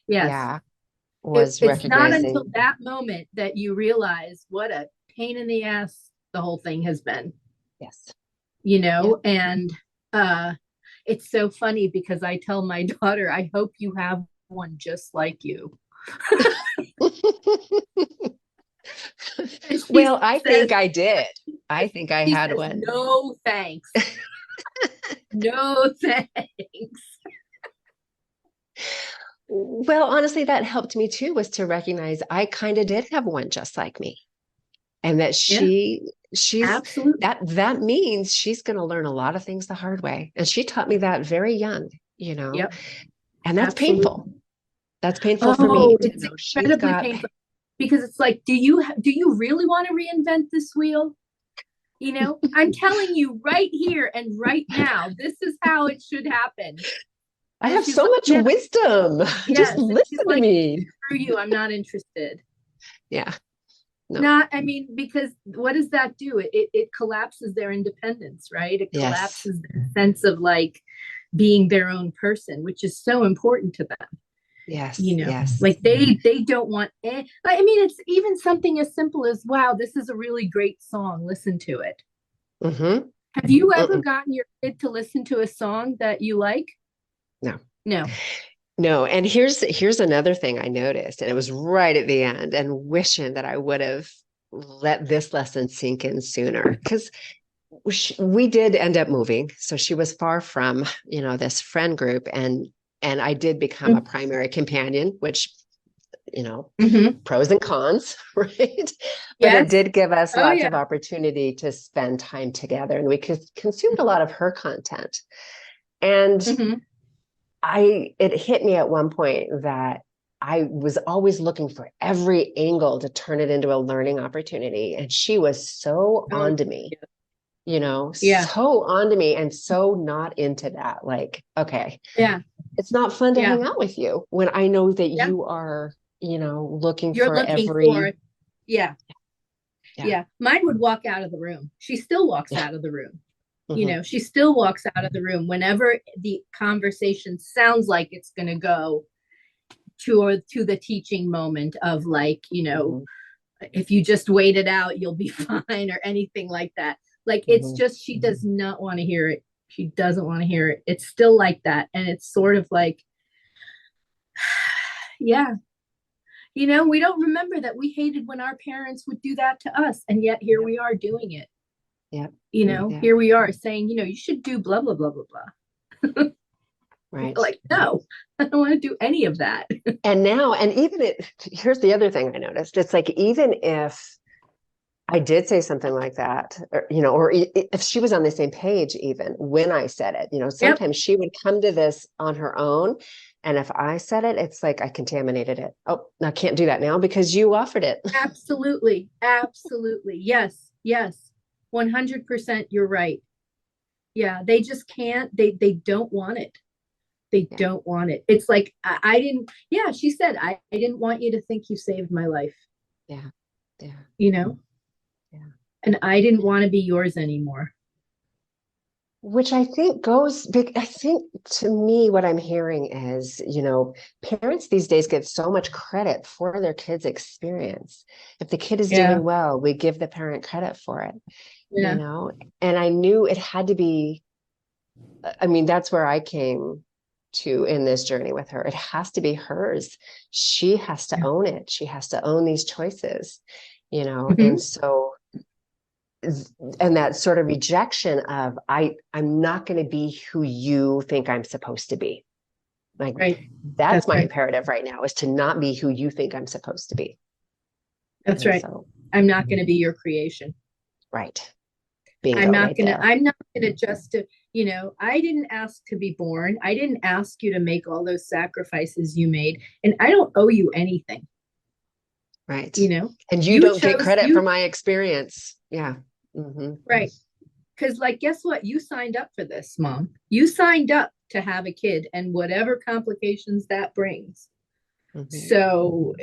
Yes. Yeah, was It's not until recognizing. that moment that you realize what a pain in the ass the whole thing has been, Yes. and it's so funny because I tell my daughter, I hope you have one just like you. Well, I think I did. I think I she had says, one. no thanks. No thanks. Well, honestly, that helped me too, was to recognize I kind of did have one just like me. And that Yeah, she's absolutely. that means she's going to learn a lot of things the hard way. And she taught me that very young, Yep, and that's absolutely. painful. That's painful for me Oh, to it's know she's incredibly got. painful because it's like, do you really want to reinvent this wheel? I'm telling you right here and right now, this is how it should happen. I And have she's so like, much no. wisdom. Yes. Just And she's listen to like, me. screw you, I'm not interested. Yeah. No. Not, I mean, because what does that do? It collapses their independence, right? It Yes. collapses their sense of like being their own person, which is so important to them. Yes. Yes. Like they don't want I mean, it's even something as simple as, wow, this is a really great song, listen to it. Mm-hmm. Have you ever Mm-mm. gotten your kid to listen to a song that you like? No. No. No. And here's another thing I noticed, and it was right at the end, and wishing that I would have let this lesson sink in sooner, because we did end up moving. So she was far from, this friend group, and I did become a primary companion, which, pros and cons, right? But it Yes. did give us Oh lots yeah. of opportunity to spend time together, and we consumed a lot of her content. And it hit me at one point that I was always looking for every angle to turn it into a learning opportunity. And she was so Oh, on to me, yeah. so on to me, and so not into that. Like, okay, Yeah. it's not fun to Yeah. hang out with you when I know that Yeah. you are, looking You're for looking every. for, yeah. Yeah. Yeah. Mine would walk out of the room. She still walks Yeah. out of the room. Mm-hmm. She still walks out of the room whenever the conversation sounds like it's going to go to the teaching moment of like, Mm-hmm. if you just wait it out, you'll be fine, or anything like that. Like, it's Mm-hmm. just, she does not want to hear it. She doesn't want to hear it. It's still like that. And it's sort of like, yeah, we don't remember that we hated when our parents would do that to us. And yet here we are doing it. Yeah. Yeah. Here we are saying, you should do blah, blah, blah, blah, blah. Right. Like, no, I don't want to do any of that. And now, and even here's the other thing I noticed. It's like, even if I did say something like that, or if she was on the same page, even when I said it, Yep. sometimes she would come to this on her own. And if I said it, it's like I contaminated it. Oh, I can't do that now because you offered it. Absolutely. Absolutely. Yes. Yes. 100%. You're right. Yeah. They just can't, they don't want it. They don't want it. It's like, I didn't, yeah, she said, I didn't want you to think you saved my life. Yeah. Yeah. Yeah. And I didn't want to be yours anymore. Which I think I think, to me, what I'm hearing is, parents these days get so much credit for their kid's experience. If the kid is doing well, we give the parent credit for it, and I knew it had to be, I mean, that's where I came to in this journey with her. It has to be hers. She has to own it. She has to own these choices, and so, and that sort of rejection of I'm not going to be who you think I'm supposed to be. Like, that's my imperative right now, is to not be who you think I'm supposed to be. That's right. So, I'm not going to be your creation. Right. bingo right there. I'm not gonna just to, I didn't ask to be born. I didn't ask you to make all those sacrifices you made, and I don't owe you anything. Right. And you You don't get chose credit for my experience. Yeah. Right. Because, like, guess what? You signed up for this, Mom. You signed up to have a kid and whatever complications that brings. So,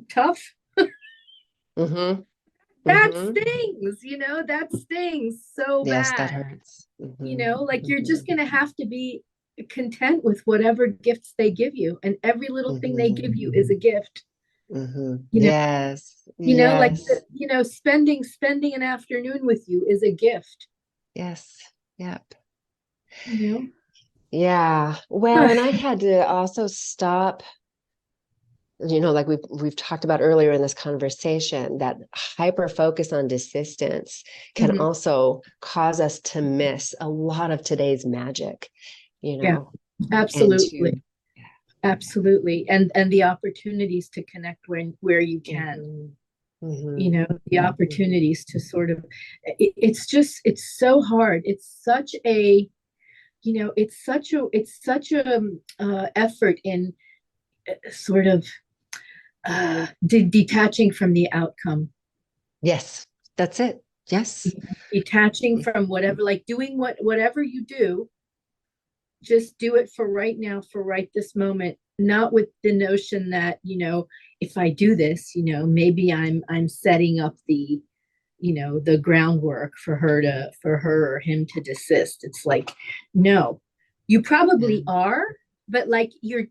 tough. That stings, that stings so Yes, bad. that hurts. Like you're just going to have to be content with whatever gifts they give you. And every little thing they give you is a gift. Yes. Like, Yes. spending an afternoon with you is a gift. Yes. Yep. Yeah. Well, and I had to also stop, like we've talked about earlier in this conversation, that hyper focus on desistance can also cause us to miss a lot of today's magic, Yeah, absolutely. Absolutely. And the opportunities to connect where you can. The opportunities to sort of, it's so hard. It's such a, effort in sort of detaching from the outcome. Yes, that's it. Yes. Detaching from whatever, like doing whatever you do, just do it for right now, for right this moment, not with the notion that, if I do this, maybe I'm setting up the, the groundwork for her or him to desist. It's like, no, you probably are, but like you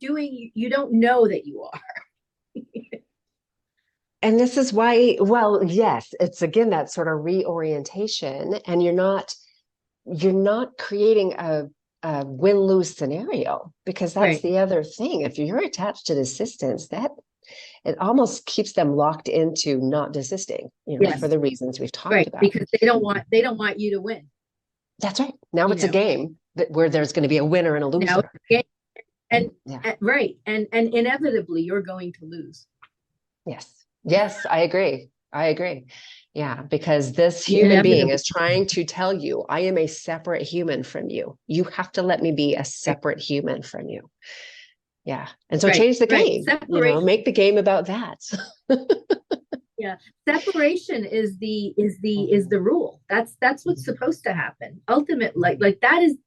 don't know that you are. And this is why, well, yes, it's again that sort of reorientation, and you're not creating a win-lose scenario, because that's the other thing. If you're attached to desistance, that it almost keeps them locked into not desisting, for the reasons we've talked about. Because they don't want you to win. That's right. Now it's a game where there's going to be a winner and a loser. Now it's a game. And inevitably you're going to lose. Yes, I agree. Yeah, because this human being is trying to tell you, I am a separate human from you. You have to let me be a separate human from you. Yeah. And so change the game, make the game about that. Yeah. Separation is the rule. That's what's supposed to happen. Ultimately, like that is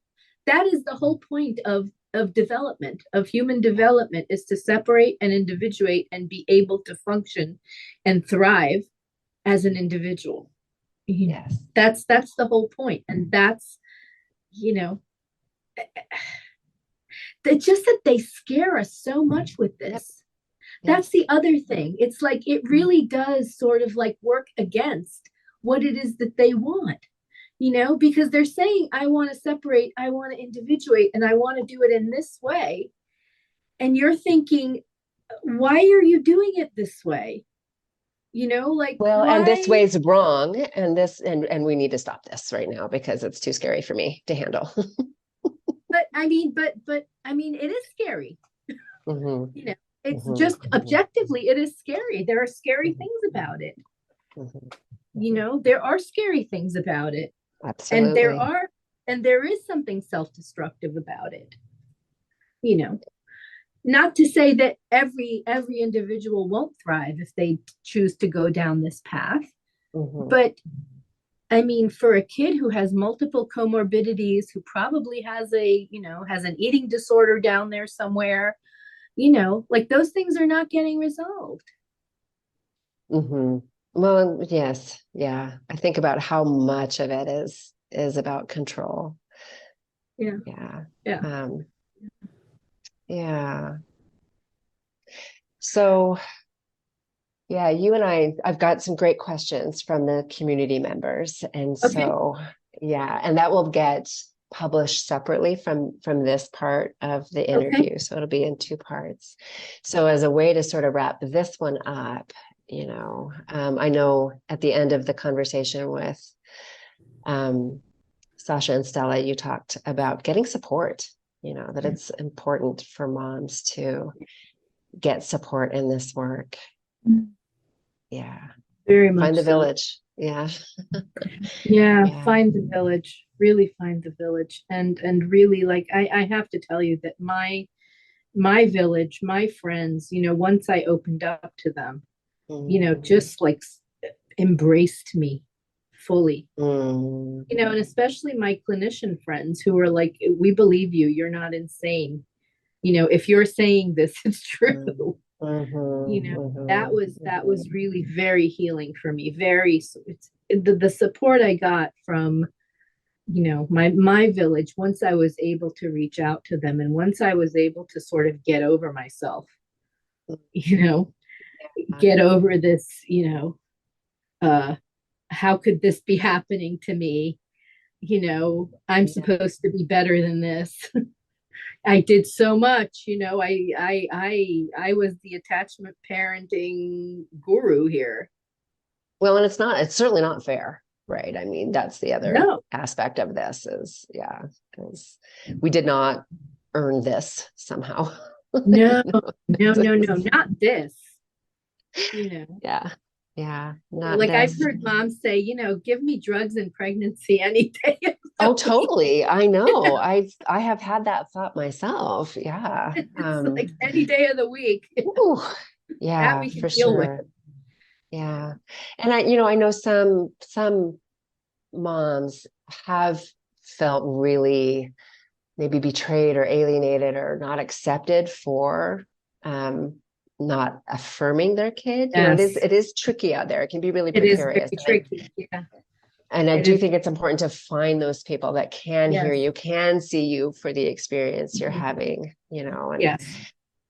the whole point of development, of human development, is to separate and individuate and be able to function and thrive as an individual. Yes. That's the whole point. And that's, just that they scare us so much with this. That's the other thing. It's like, it really does sort of like work against what it is that they want, because they're saying, I want to separate, I want to individuate, and I want to do it in this way. And you're thinking, why are you doing it this way? Like, well, why? And this way's wrong, and we need to stop this right now because it's too scary for me to handle. But I mean, it is scary. It's just objectively, it is scary. There are scary things about it. There are scary things about it. Absolutely. And there is something self-destructive about it. Not to say that every individual won't thrive if they choose to go down this path. But I mean, for a kid who has multiple comorbidities, who probably has has an eating disorder down there somewhere, like those things are not getting resolved. Well, yes. Yeah. I think about how much of it is about control. Yeah. So, you and I've got some great questions from the community members. And so, and that will get published separately from this part of the interview. So it'll be in 2 parts. So as a way to sort of wrap this one up, I know at the end of the conversation with Sasha and Stella, you talked about getting support, that it's important for moms to get support in this work. Yeah. Very much Find the so. village. Yeah. Yeah, Yeah. find the village, really find the village. And really, like, I have to tell you that my village, my friends, once I opened up to them, Mm. just like embraced me fully. Mm. And especially my clinician friends who are like, we believe you, you're not insane. If you're saying this, it's Mm. true. Mhm. That was really very healing for me. The support I got from my village, once I was able to reach out to them, and once I was able to sort of get over myself, you know get over this, uh how could this be happening to me? I'm Yeah. supposed to be better than this. I did so much. I was the attachment parenting guru here. Well, and it's certainly not fair, right? I mean, that's the other No, aspect of this is, yeah, because we did not earn this somehow. no, You know, no, no, no, not this. you know yeah, yeah, not like I've this. heard moms say, give me drugs and pregnancy any day of Oh, the week. totally. I know. I have had that thought myself. Yeah. It's like any day of the week. Ooh, That yeah, we for can deal with. sure. Yeah. And I know some moms have felt really maybe betrayed or alienated or not accepted for um not affirming their kid. It is Yes, it is tricky out there. It can be really it is precarious. very tricky. Yeah, And I it do is. think it's important to find those people that can hear Yes. you, can see you for the experience you're Mhm. having, Yes.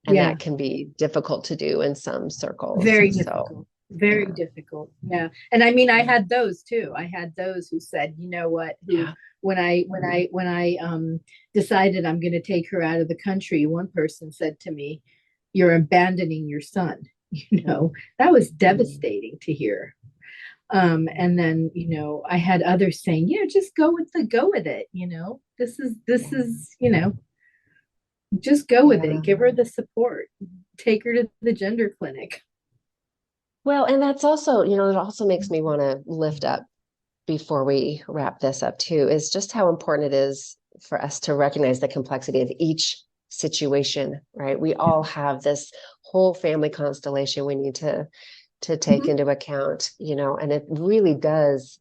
and Yeah. that can be difficult to do in some circles. Very So, difficult. Very yeah. difficult. Yeah. And I mean, I had those too. I had those who said, you know what, who Yeah. when I decided I'm going to take her out of the country, one person said to me, "You're abandoning your son." That was Mm. devastating to hear. And then, I had others saying, just go with it. This Yeah. is, just go with it. Yeah. Give her the support. Take her to the gender clinic. Well, and that's also, it also makes me want to lift up before we wrap this up too, is just how important it is for us to recognize the complexity of each situation, right? We all have this whole family constellation we need to take Mhm. into account, and it really does.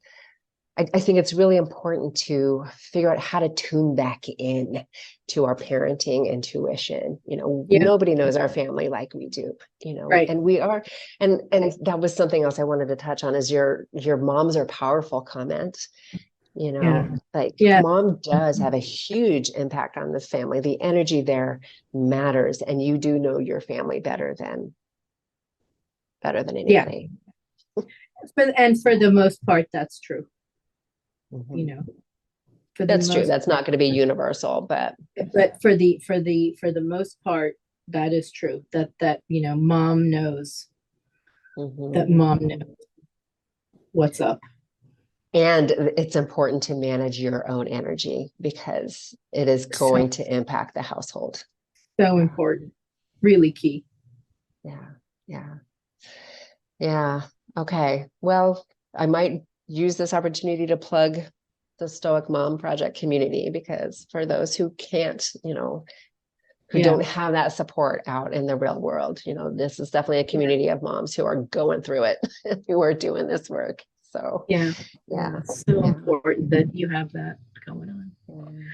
I think it's really important to figure out how to tune back in to our parenting intuition. Yeah, Nobody knows our family like we do, right. and we are, and that was something else I wanted to touch on is your moms are powerful comment. Yeah. Like Yeah. mom does have a huge impact on the family. The energy there matters, and you do know your family better than Yeah. anybody. And for the most part, that's true. You Mhm. know, for the That's true. most, That's not going to be universal, but but for the most part, that is true. That mom knows. That mhm. mom knows what's up. And it's important to manage your own energy because it is So going to impact the household. so Yeah, important. Really key. yeah, yeah, yeah. Okay. Well, I might use this opportunity to plug the Stoic Mom Project community because for those who can't, who Yeah. don't have that support out in the real world, this is definitely a Yeah. community of moms who are going through it, who are doing this work. So, Yeah. yeah, So yeah. important that you have that going on. Yeah.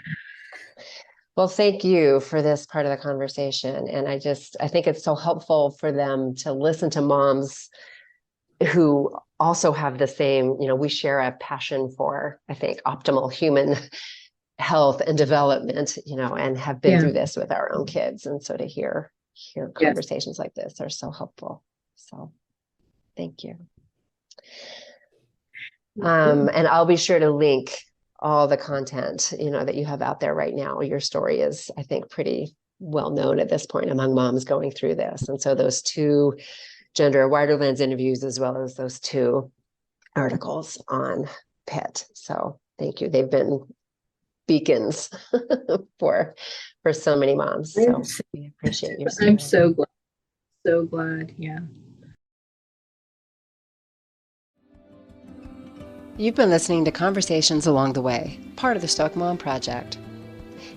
Well, thank you for this part of the conversation. And I think it's so helpful for them to listen to moms who also have the same, we share a passion for, I think, optimal human health and development, and have been Yeah. through this with our own kids. And so to hear Yes. conversations like this are so helpful. So thank you. And I'll be sure to link all the content, that you have out there right now. Your story is, I think, pretty well known at this point among moms going through this. And so those two gender wider lens interviews, as well as those two articles on PITT. So thank you. They've been beacons for so many moms. So we appreciate your I'm story. so glad. So glad. Yeah. You've been listening to Conversations Along the Way, part of the Stoic Mom Project.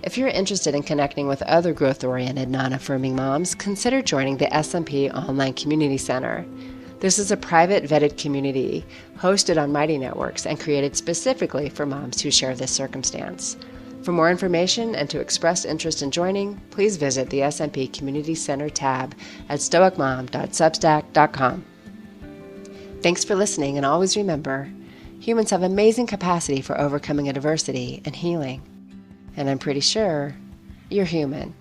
If you're interested in connecting with other growth-oriented, non-affirming moms, consider joining the SMP Online Community Center. This is a private, vetted community hosted on Mighty Networks and created specifically for moms who share this circumstance. For more information and to express interest in joining, please visit the SMP Community Center tab at stoicmom.substack.com. Thanks for listening, and always remember, humans have amazing capacity for overcoming adversity and healing. And I'm pretty sure you're human.